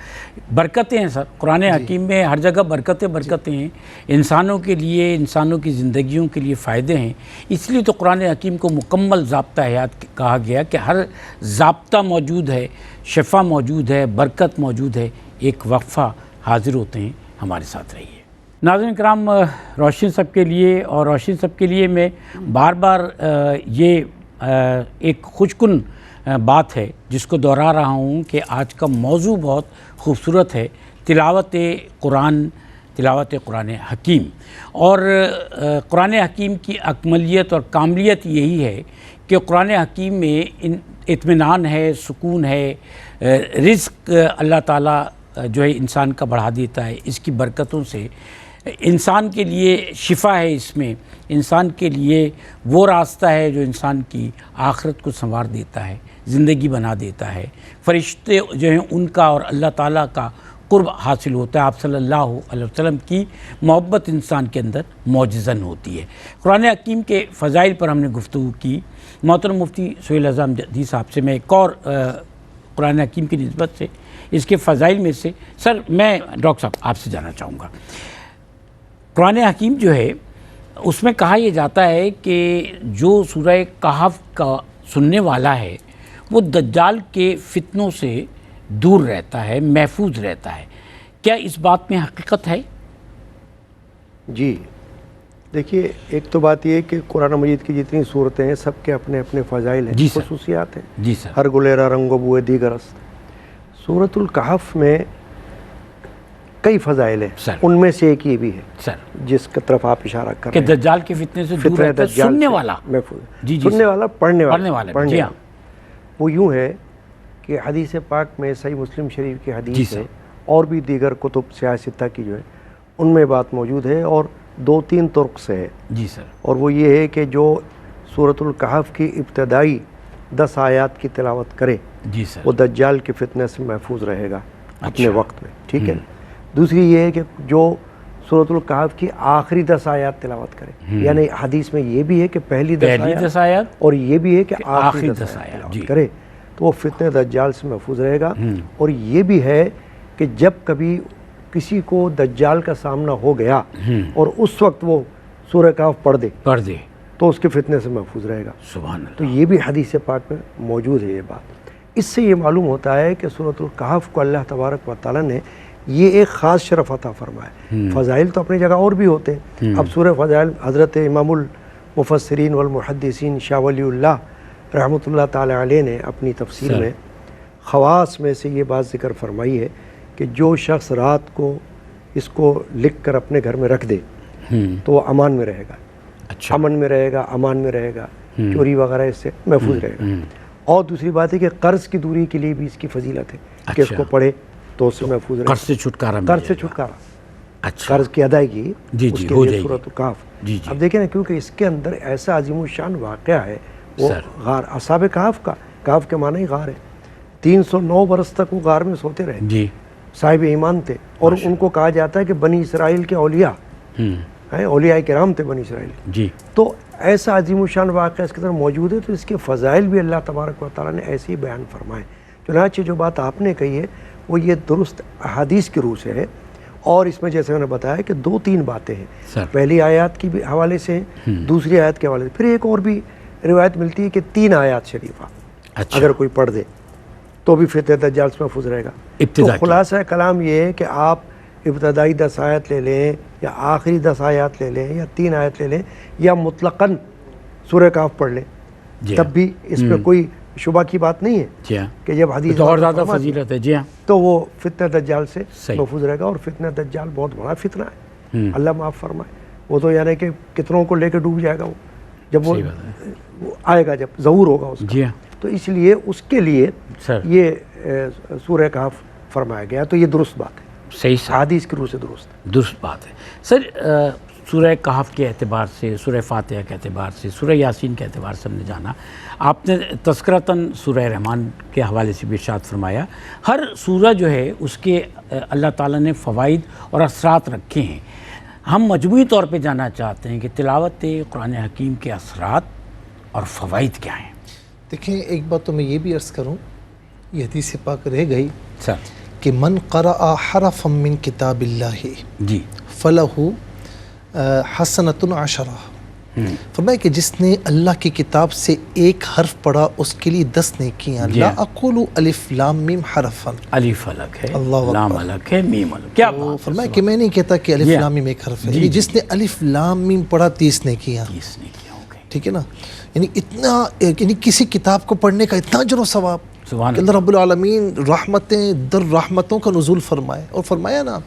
برکتیں ہیں سر، قرآن حکیم میں ہر جگہ برکتیں ہیں، انسانوں کے لیے، انسانوں کی زندگیوں کے لیے فائدے ہیں. اس لیے تو قرآن حکیم کو مکمل ضابطہ حیات کہا گیا کہ ہر ضابطہ موجود ہے، شفا موجود ہے، برکت موجود ہے. ایک وقفہ حاضر ہوتے ہیں، ہمارے ساتھ رہیے. ناظرین کرام، روشن سب کے لیے اور روشن سب کے لیے میں بار بار یہ ایک خوشکن بات ہے جس کو دہرا رہا ہوں کہ آج کا موضوع بہت خوبصورت ہے. تلاوت قرآن تلاوت قرآن حکیم. اور قرآن حکیم کی اکملیت اور کاملیت یہی ہے کہ قرآن حکیم میں اطمینان ہے، سکون ہے، رزق اللہ تعالیٰ جو ہے انسان کا بڑھا دیتا ہے. اس کی برکتوں سے انسان کے لیے شفا ہے، اس میں انسان کے لیے وہ راستہ ہے جو انسان کی آخرت کو سنوار دیتا ہے، زندگی بنا دیتا ہے. فرشتے جو ہیں ان کا اور اللہ تعالیٰ کا قرب حاصل ہوتا ہے. آپ صلی اللہ علیہ وسلم کی محبت انسان کے اندر معجزن ہوتی ہے. قرآن حکیم کے فضائل پر ہم نے گفتگو کی. محترم مفتی سہیل اعظم جدید صاحب سے میں ایک اور قرآن حکیم کی نسبت سے اس کے فضائل میں سے سر میں ڈاکٹر صاحب آپ سے جاننا چاہوں گا. قرآن حکیم جو ہے اس میں کہا یہ جاتا ہے کہ جو سورہ کہف کا سننے والا ہے وہ دجال کے فتنوں سے دور رہتا ہے، محفوظ رہتا ہے. کیا اس بات میں حقیقت ہے؟ جی دیکھیے، ایک تو بات یہ ہے کہ قرآن مجید کی جتنی صورتیں ہیں سب کے اپنے اپنے فضائل ہیں، جی سر. خصوصیات ہیں. جی سر. ہر گلیرا رنگ و بوئے دیگر است. سورۃ الکہف میں کئی فضائل ہیں سر. ان میں سے ایک یہ بھی ہے سر جس کی طرف آپ اشارہ کر کہ رہے ہیں، دجال کے فتنے سے دور فتنہ رہتا ہے دجال سننے سے والا. محفوظ. جی سننے سر. والا، پڑھنے پڑھنے والا. والا. جی ہاں. وہ یوں ہے کہ حدیث پاک میں صحیح مسلم شریف کی جی حدیث سر. ہے اور بھی دیگر کتب سیاہ ستہ کی جو ہے ان میں بات موجود ہے اور 2-3 طرق سے ہے. جی سر. اور وہ یہ ہے کہ جو سورۃ الکہف کی ابتدائی 10 آیات کی تلاوت کرے جی سر. وہ دجال کے فتنے سے محفوظ رہے گا اپنے اچھا. وقت میں. ٹھیک ہے. دوسری یہ ہے کہ جو سورۃ الکہف کی آخری 10 آیات تلاوت کرے، یعنی حدیث میں یہ بھی ہے کہ پہلی 10 آیات اور یہ بھی ہے کہ آخری 10 آیات تلاوت کرے تو وہ فتنہ دجال سے محفوظ رہے گا. اور یہ بھی ہے کہ جب کبھی کسی کو دجال کا سامنا ہو گیا اور اس وقت وہ سورہ کہف پڑھ دے تو اس کے فتنے سے محفوظ رہے گا. سبحان اللہ. تو یہ بھی حدیث پاک میں موجود ہے یہ بات. اس سے یہ معلوم ہوتا ہے کہ سورۃ الکہف کو اللہ تبارک و تعالیٰ نے یہ ایک خاص شرف عطا فرمایا. فضائل تو اپنی جگہ اور بھی ہوتے ہیں. اب سورہ فضائل حضرت امام المفسرین والمحدثین شاہ ولی اللہ رحمۃ اللہ تعالیٰ علیہ نے اپنی تفسیر میں خواص میں سے یہ بات ذکر فرمائی ہے کہ جو شخص رات کو اس کو لکھ کر اپنے گھر میں رکھ دے تو وہ امان میں رہے گا. اچھا. امن میں رہے گا، امان میں رہے گا، چوری وغیرہ اس سے محفوظ رہے گا. اور دوسری بات ہے کہ قرض کی دوری کے لیے بھی اس کی فضیلت ہے کہ اس کو پڑھے تو اس سے محفوظ رہے گا. قرض سے چھٹکارا. قرض سے چھٹکارا. اچھا. قرض کی ادائیگی جی اس جی کے ہو لیے جائے گی. سورۃ الکہف. جی جی. اب دیکھیں نا، کیونکہ اس کے اندر ایسا عظیم الشان واقعہ ہے. وہ غار اصحاب کہف کا، کہف کے معنی ہی غار ہے. 309 برس تک وہ غار میں سوتے رہے. جی. صاحب ایمان تھے اور ان کو کہا جاتا ہے کہ بنی اسرائیل کے اولیاء ہیں، اولیاء کرام تھے بنی اسرائیل. جی. تو ایسا عظیم الشان واقعہ اس کے اندر موجود ہے. تو اس کے فضائل بھی اللہ تبارک و تعالیٰ نے ایسے ہی بیان فرمائے. چنانچہ جو بات آپ نے کہی ہے وہ یہ درست حدیث کی روح سے ہے. اور اس میں جیسے میں نے بتایا کہ 2-3 باتیں ہیں. پہلی آیات کی بھی حوالے سے ہیں، دوسری آیت کے حوالے سے. پھر ایک اور بھی روایت ملتی ہے کہ 3 آیات شریفہ اگر کوئی پڑھ دے تو بھی فتنہ دجال سے محفوظ رہے گا. تو خلاصہ کلام یہ ہے کہ آپ ابتدائی 10 آیات لے لیں یا آخری 10 آیات لے لیں یا 3 آیت لے لیں یا مطلقاً سورہ کہف پڑھ لیں تب بھی اس میں کوئی شبہ کی بات نہیں ہے کہ جب حدیث اور زیادہ فضیلت ہے. جی ہاں. تو وہ فتنہ دجال سے محفوظ رہے گا. اور فتنہ دجال بہت بڑا فتنہ ہے، اللہ معاف فرمائے. وہ تو یعنی کہ کتنوں کو لے کے ڈوب جائے گا وہ جب وہ آئے گا، جب ظہور ہوگا اس کا. تو اس لیے اس کے لیے یہ سورہ کہف فرمایا گیا. تو یہ درست بات ہے، صحیح حدیث کی روح سے درست بات ہے. سر سورہ کہف کے اعتبار سے، سورہ فاتحہ کے اعتبار سے، سورہ یاسین کے اعتبار سے ہم نے جانا. آپ نے تذکرتاً سورہ رحمان کے حوالے سے بھی ارشاد فرمایا. ہر سورہ جو ہے اس کے اللہ تعالیٰ نے فوائد اور اثرات رکھے ہیں. ہم مجموعی طور پہ جاننا چاہتے ہیں کہ تلاوت قرآن حکیم کے اثرات اور فوائد کیا ہیں. دیکھیں، ایک بات تو میں یہ بھی عرض کروں، یہ حدیث پاک رہ گئی سر کہ من قرأ حرفا من کتاب اللہ جی فلہ حسنۃ عشرہ. فرمایا کہ جس نے اللہ کی کتاب سے ایک حرف پڑھا اس کے لیے 10 نیکیاں. لا اقول الف لام میم حرفا، الف الگ ہے، اللہ لام الگ ہے، میم الگ. کیا فرمایا کہ میں نہیں کہتا کہ الف لام میم ایک حرف ہے. جس نے الف لام میم پڑھا 30 نیکیاں. 30 نیکیاں ہو گئی. ٹھیک ہے نا. یعنی اتنا، یعنی کسی کتاب کو پڑھنے کا اتنا اجر و ثواب کہ اللہ رب العالمین رحمتیں در رحمتوں کا نزول فرمائے. اور فرمایا نا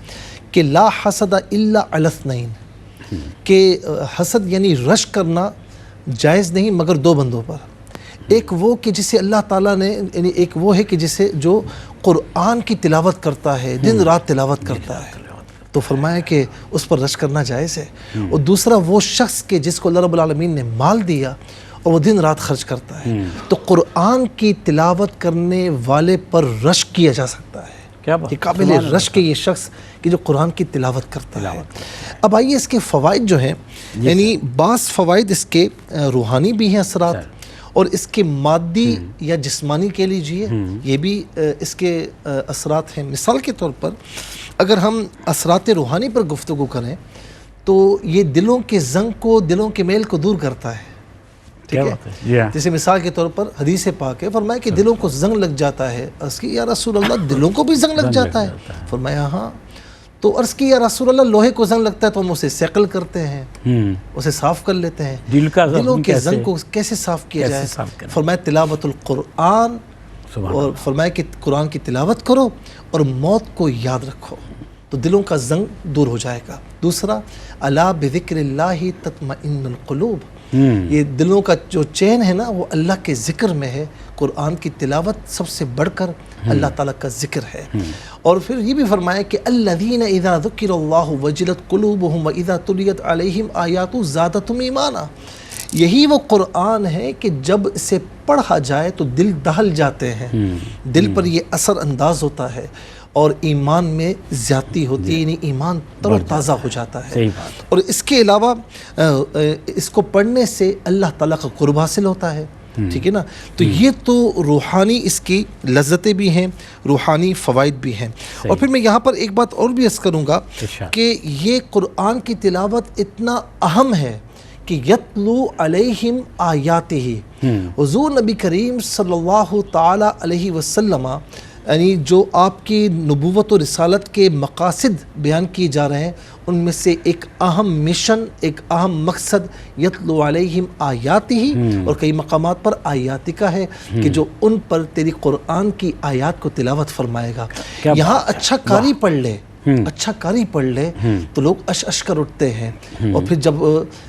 کہ لا حسد الا علی اثنین، کہ حسد یعنی رشک کرنا جائز نہیں مگر دو بندوں پر. ایک وہ کہ جسے اللہ تعالیٰ نے یعنی ایک وہ ہے کہ جسے جو قرآن کی تلاوت کرتا ہے، دن رات تلاوت کرتا ہے، تو فرمایا کہ اس پر رشک کرنا جائز ہے. اور دوسرا وہ شخص کہ جس کو اللہ رب العالمین نے مال دیا اور وہ دن رات خرچ کرتا ہے. تو قرآن کی تلاوت کرنے والے پر رشک کیا جا سکتا ہے. یہ قابل رشک ہے یہ شخص کہ جو قرآن کی تلاوت کرتا ہے. اب آئیے اس کے فوائد جو ہیں، یعنی بعض فوائد اس کے روحانی بھی ہیں اثرات، اور اس کے مادی یا جسمانی کہہ لیجئے یہ بھی اس کے اثرات ہیں. مثال کے طور پر اگر ہم اثرات روحانی پر گفتگو کریں تو یہ دلوں کے زنگ کو، دلوں کے میل کو دور کرتا ہے. ٹھیک ہے، جیسے مثال کے طور پر حدیث پاک ہے، فرمایا کہ دلوں کو زنگ لگ جاتا ہے. عرض کی یا رسول اللہ دلوں کو بھی زنگ لگ جاتا ہے؟ فرمایا ہاں. تو عرض کی یا رسول اللہ لوہے کو زنگ لگتا ہے تو ہم اسے سیکل کرتے ہیں، اسے صاف کر لیتے ہیں. دلوں کے زنگ کو کیسے صاف کیا جائے؟ فرمایا تلاوت القرآن، اور فرمایا کہ قرآن کی تلاوت کرو اور موت کو یاد رکھو تو دلوں کا زنگ دور ہو جائے گا. دوسرا الا بذکر اللہ تطمئن القلوب، یہ دلوں کا جو چین ہے نا وہ اللہ کے ذکر میں ہے. قرآن کی تلاوت سب سے بڑھ کر اللہ تعالیٰ کا ذکر ہے. اور پھر یہ بھی فرمایا کہ الذین اذا ذکر اللہ وجلت قلوبہم واذا تلیت علیہم آیاتہ زادتہم ایمانا، یہی وہ قرآن ہے کہ جب اسے پڑھا جائے تو دل دہل جاتے ہیں، دل پر یہ اثر انداز ہوتا ہے اور ایمان میں زیادتی ہوتی ہے، یعنی ایمان تر و تازہ ہو جاتا ہے. اور اس کے علاوہ اس کو پڑھنے سے اللہ تعالیٰ کا قرب حاصل ہوتا ہے. ٹھیک ہے نا. تو یہ تو روحانی اس کی لذتیں بھی ہیں، روحانی فوائد بھی ہیں. اور پھر میں یہاں پر ایک بات اور بھی عرض کروں گا کہ یہ قرآن کی تلاوت اتنا اہم ہے کہ یتلو علیہم آیاتہ، حضور نبی کریم صلی اللہ تعالی علیہ وسلم یعنی جو آپ کی نبوت و رسالت کے مقاصد بیان کیے جا رہے ہیں ان میں سے ایک اہم مشن، ایک اہم مقصد یتلو علیہم آیاتہ، اور کئی مقامات پر آیاتی کا ہے کہ جو ان پر تیری قرآن کی آیات کو تلاوت فرمائے گا. یہاں اچھا قاری پڑھ لے، اچھا قاری پڑھ لے تو لوگ اش کر اٹھتے ہیں. اور پھر جب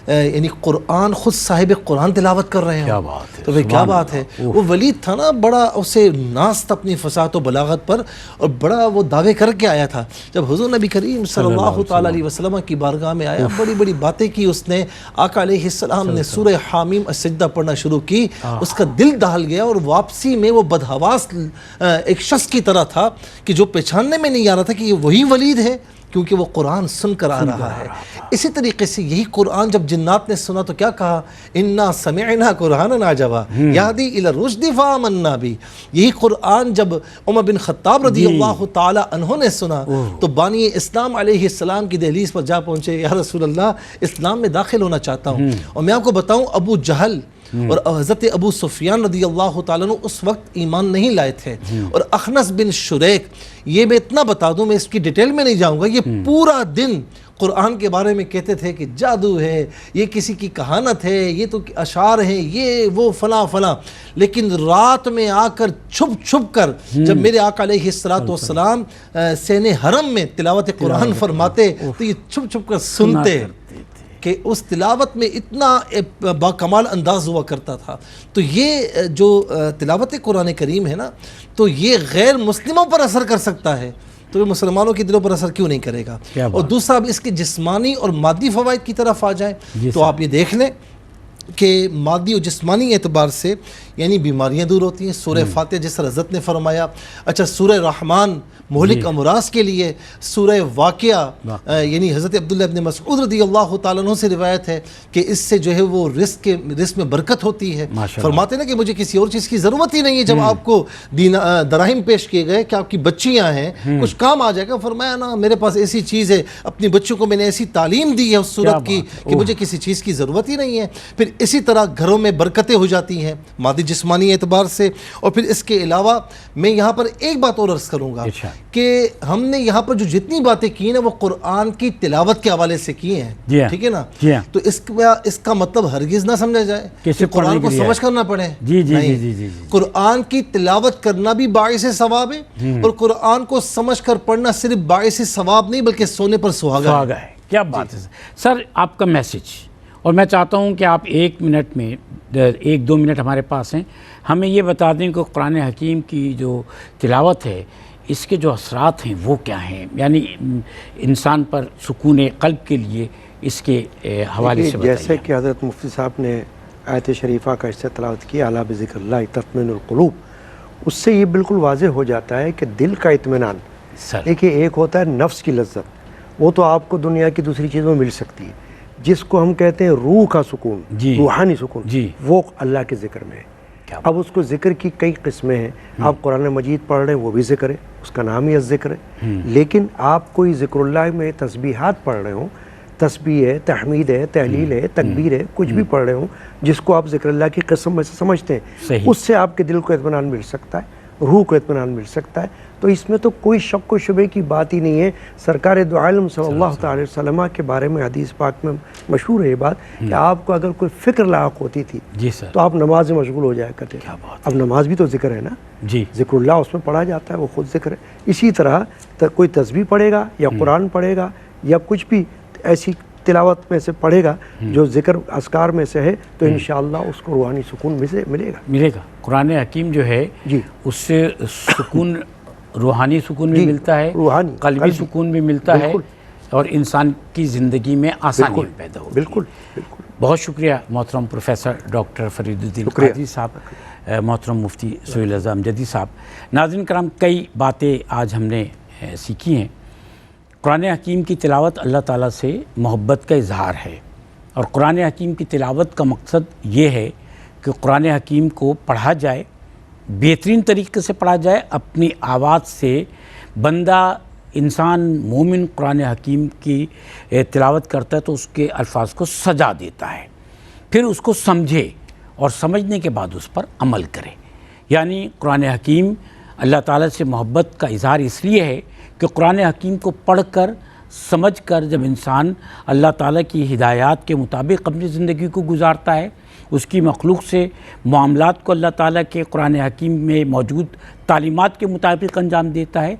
یعنی قرآن خود صاحب قرآن تلاوت کر رہے ہیں تو پھر کیا بات ہے. وہ ولید تھا نا، بڑا اسے ناز تھا اپنی فصاحت و بلاغت پر، اور بڑا وہ دعوے کر کے آیا تھا. جب حضور نبی کریم صلی اللہ تعالی علیہ وسلم کی بارگاہ میں آیا، بڑی بڑی باتیں کی اس نے. آقا علیہ السلام نے سورہ حامیم السجدہ پڑھنا شروع کی، اس کا دل دہل گیا، اور واپسی میں وہ بدحواس ایک شخص کی طرح تھا کہ جو پہچاننے میں نہیں آ رہا تھا کہ یہ وہی ولید ہے، کیونکہ وہ قرآن سن کر آ رہا ہے. اسی طریقے سے یہی قرآن جب جنات نے سنا تو کیا کہا؟ انا سمعنا قرآنا عجبا یہدی الی الرشد فآمنا بہ. یہی قرآن جب عمر بن خطاب رضی اللہ تعالی عنہ نے سنا تو بانی اسلام علیہ السلام کی دہلیز پر جا پہنچے، یا رسول اللہ اسلام میں داخل ہونا چاہتا ہوں. اور میں آپ کو بتاؤں ابو جہل اور حضرت ابو سفیان رضی اللہ تعالیٰ عنہ اس وقت ایمان نہیں لائے تھے. اور اخنس بن شریک، یہ میں اتنا بتا دوں، میں اس کی ڈیٹیل میں نہیں جاؤں گا، یہ پورا دن قرآن کے بارے میں کہتے تھے کہ جادو ہے، یہ کسی کی کہانت ہے، یہ تو اشعار ہیں، یہ وہ فلاں فلاں. لیکن رات میں آ کر چھپ کر جب میرے آقا علیہ السلام سین حرم میں تلاوت قرآن فرماتے تو یہ چھپ کر سنتے کہ اس تلاوت میں اتنا باکمال انداز ہوا کرتا تھا. تو یہ جو تلاوت قرآن کریم ہے نا، تو یہ غیر مسلموں پر اثر کر سکتا ہے، تو یہ مسلمانوں کے دلوں پر اثر کیوں نہیں کرے گا. اور دوسرا اب اس کے جسمانی اور مادی فوائد کی طرف آ جائیں تو آپ یہ دیکھ لیں کہ مادی اور جسمانی اعتبار سے یعنی بیماریاں دور ہوتی ہیں. سورہ فاتحہ جس طرح حضرت نے فرمایا. اچھا سورہ رحمان مہلک امراض کے لیے. سورہ واقعہ یعنی حضرت عبداللہ ابن مسعود رضی اللہ تعالیٰ عنہ سے روایت ہے کہ اس سے جو ہے وہ رزق میں برکت ہوتی ہے. فرماتے ہیں نا کہ مجھے کسی اور چیز کی ضرورت ہی نہیں ہے. جب آپ کو دراہم پیش کیے گئے کہ آپ کی بچیاں ہیں، کچھ کام آ جائے گا، فرمایا نا میرے پاس ایسی چیز ہے، اپنی بچوں کو میں نے ایسی تعلیم دی ہے اس صورت کی کہ مجھے کسی چیز کی ضرورت ہی نہیں ہے. پھر اسی طرح گھروں میں برکتیں ہو جاتی ہیں مادی جسمانی اعتبار سے. اور پھر اس کے علاوہ میں یہاں پر ایک بات اور عرض کروں گا کہ ہم نے یہاں پر جو جتنی باتیں کی ہیں وہ قرآن کی تلاوت کے حوالے سے کی ہیں, ٹھیک ہے نا. تو اس کا مطلب ہرگز نہ سمجھا جائے کہ قرآن کو سمجھ کرنا پڑے. قرآن کی تلاوت کرنا بھی باعث ثواب ہے, اور قرآن کو سمجھ کر پڑھنا صرف باعث ثواب نہیں بلکہ سونے پر سہاگا ہے. کیا بات ہے سر, آپ کا میسج. اور میں چاہتا ہوں کہ آپ 1 منٹ میں 1-2 منٹ ہمارے پاس ہیں, ہمیں یہ بتا دیں کہ قرآن حکیم کی جو تلاوت ہے اس کے جو اثرات ہیں وہ کیا ہیں, یعنی انسان پر سکون قلب کے لیے اس کے حوالے سے بتائیے. جیسے کہ حضرت مفتی صاحب نے آیت شریفہ کا اس سے تلاوت کیا, الا بذکر اللہ تطمئن القلوب, اس سے یہ بالکل واضح ہو جاتا ہے کہ دل کا اطمینان. دیکھیے ایک ہوتا ہے نفس کی لذت, وہ تو آپ کو دنیا کی دوسری چیزوں میں مل سکتی ہے. جس کو ہم کہتے ہیں روح کا سکون, روحانی سکون, وہ اللہ کے ذکر میں ہے. اب اس کو ذکر کی کئی قسمیں ہیں. آپ قرآن مجید پڑھ رہے ہیں وہ بھی ذکر ہے, اس کا نام ہی الذکر ہے. لیکن آپ کوئی ذکر اللہ میں تسبیحات پڑھ رہے ہوں, تسبیح ہے, تحمید ہے, تحلیل ہے, تکبیر ہے, کچھ بھی پڑھ رہے ہوں جس کو آپ ذکر اللہ کی قسم میں سے سمجھتے ہیں, اس سے آپ کے دل کو اطمینان مل سکتا ہے, روح کو اطمینان مل سکتا ہے. تو اس میں تو کوئی شک و شبے کی بات ہی نہیں ہے. سرکار دو عالم صلی اللہ تعالی وسلم کے بارے میں حدیث پاک میں مشہور ہے یہ بات کہ آپ کو اگر کوئی فکر لاحق ہوتی تھی تو آپ نماز میں مشغول ہو جایا کرتے تھے. اب نماز بھی تو ذکر ہے نا, ذکر اللہ اس میں پڑھا جاتا ہے, وہ خود ذکر ہے. اسی طرح کوئی تسبیح پڑھے گا یا قرآن پڑھے گا یا کچھ بھی ایسی تلاوت میں سے پڑھے گا جو ذکر اذکار میں سے ہے, تو انشاءاللہ اس کو روحانی سکون میں سے ملے گا. قرآن حکیم جو ہے اس سے سکون, روحانی سکون بھی ملتا ہے, قلبی سکون بھی ملتا ہے, اور انسان کی زندگی میں آسانی پیدا ہوتی ہے. بالکل. بہت شکریہ محترم پروفیسر ڈاکٹر فرید الدین قادری صاحب, محترم مفتی سہیل رضا امجدی صاحب. ناظرین کرام, کئی باتیں آج ہم نے سیکھی ہیں. قرآن حکیم کی تلاوت اللہ تعالیٰ سے محبت کا اظہار ہے, اور قرآن حکیم کی تلاوت کا مقصد یہ ہے کہ قرآن حکیم کو پڑھا جائے, بہترین طریقے سے پڑھا جائے. اپنی آواز سے بندہ, انسان مومن قرآن حکیم کی تلاوت کرتا ہے تو اس کے الفاظ کو سجا دیتا ہے, پھر اس کو سمجھے اور سمجھنے کے بعد اس پر عمل کرے. یعنی قرآن حکیم اللہ تعالیٰ سے محبت کا اظہار اس لیے ہے کہ قرآن حکیم کو پڑھ کر, سمجھ کر جب انسان اللہ تعالیٰ کی ہدایات کے مطابق اپنی زندگی کو گزارتا ہے, اس کی مخلوق سے معاملات کو اللہ تعالیٰ کے قرآن حکیم میں موجود تعلیمات کے مطابق انجام دیتا ہے,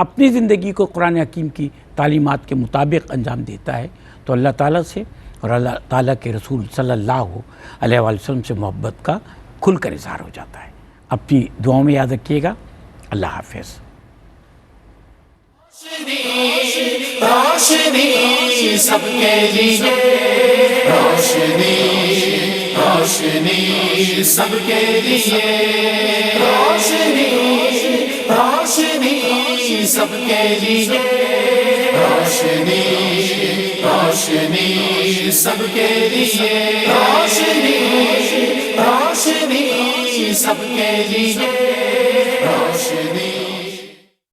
اپنی زندگی کو قرآن حکیم کی تعلیمات کے مطابق انجام دیتا ہے, تو اللہ تعالیٰ سے اور اللہ تعالیٰ کے رسول صلی اللہ علیہ وسلم سے محبت کا کھل کر اظہار ہو جاتا ہے. اپنی دعاؤں میں یاد رکھیے گا. اللہ حافظ. روشنی سب کے لیے, روشنی روشنی سب کے لیے, روشنی روشنی سب کے لیے, روشنی روشنی سب کے لیے, روشنی روشنی سب کے لیے, روشنی